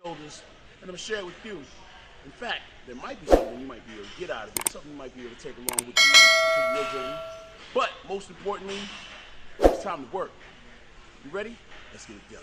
shoulders, and I'm going to share it with you. In fact, there might be something you might be able to get out of it, something you might be able to take along with you to your journey. But most importantly, it's time to work. You ready? Let's get it done.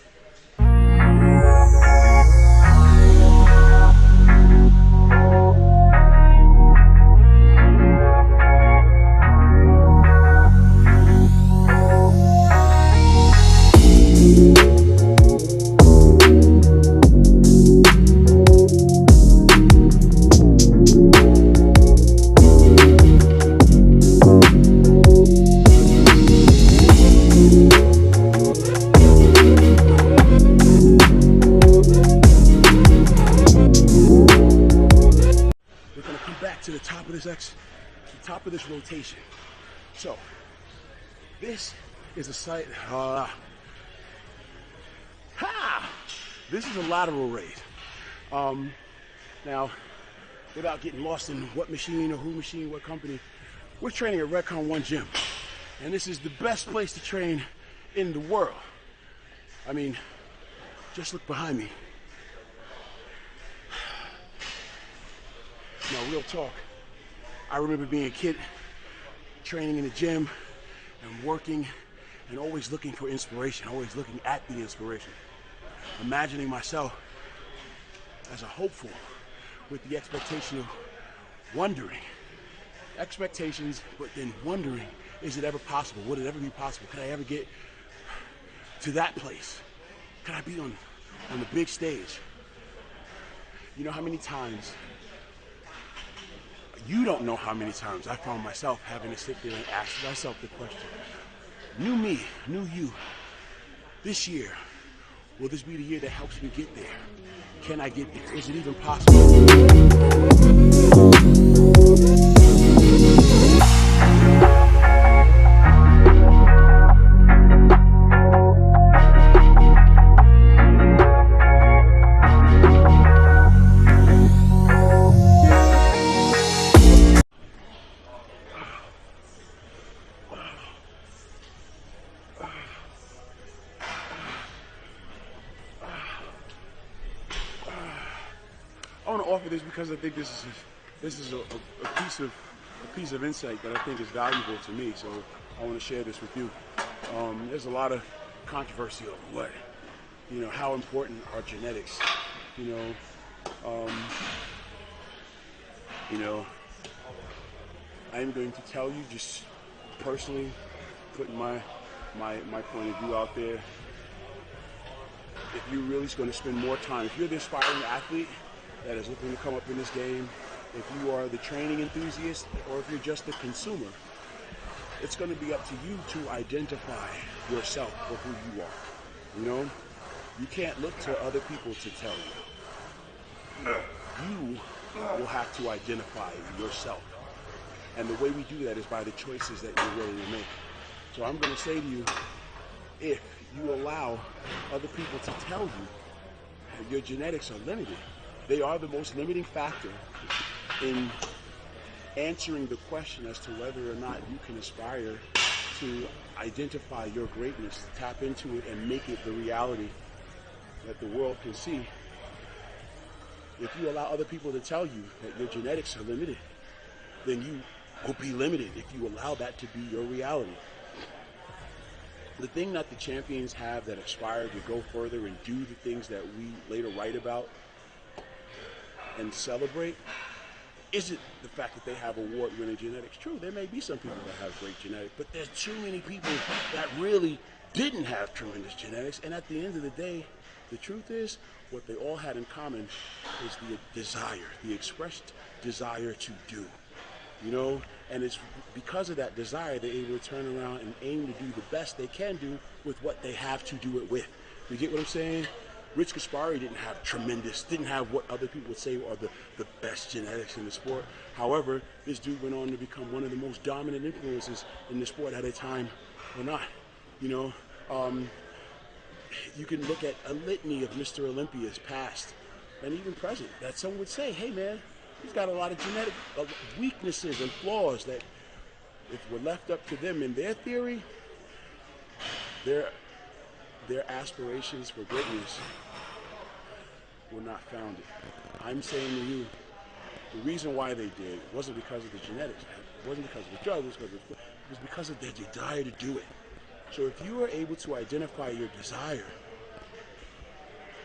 To the top of this rotation. So this is a site. This is a lateral raise. Now, without getting lost in what machine or who machine, what company, we're training at Redcon 1 Gym, and this is the best place to train in the world. I mean, just look behind me. Now, real talk, I remember being a kid, training in the gym and working and always looking for inspiration, always looking at the inspiration. Imagining myself as a hopeful with the expectation of wondering. Expectations, but then wondering, is it ever possible? Would it ever be possible? Could I ever get to that place? Could I be on the big stage? You know how many times, you don't know how many times I found myself having to sit there and ask myself the question, new me, new you, this year, will this be the year that helps me get there? Can I get there? Is it even possible? I want to offer this because I think this is a piece of insight that I think is valuable to me. So I want to share this with you. There's a lot of controversy over how important are genetics. I'm going to tell you, just personally, putting my point of view out there. If you're really going to spend more time, if you're the aspiring athlete that is looking to come up in this game, if you are the training enthusiast, or if you're just the consumer, it's going to be up to you to identify yourself for who you are. You can't look to other people to tell you. You will have to identify yourself. And the way we do that is by the choices that you're willing to make. So I'm going to say to you, if you allow other people to tell you that your genetics are limited, they are the most limiting factor in answering the question as to whether or not you can aspire to identify your greatness, tap into it, and make it the reality that the world can see. If you allow other people to tell you that your genetics are limited, then you will be limited if you allow that to be your reality. The thing that the champions have that aspire to go further and do the things that we later write about and celebrate isn't the fact that they have award-winning genetics. True, there may be some people that have great genetics, but there's too many people that really didn't have tremendous genetics. And at the end of the day, the truth is, what they all had in common is the desire, the expressed desire to do. And it's because of that desire they're able to turn around and aim to do the best they can do with what they have to do it with. You get what I'm saying? Rich Gaspari didn't have what other people would say are the best genetics in the sport. However, this dude went on to become one of the most dominant influences in the sport at a time or not. You can look at a litany of Mr. Olympias past and even present that some would say, hey man, he's got a lot of genetic weaknesses and flaws that if were left up to them in their theory, their aspirations for greatness were not founded. I'm saying to you, the reason why they did wasn't because of the genetics. It wasn't because of the drugs. It was because of their desire to do it. So if you are able to identify your desire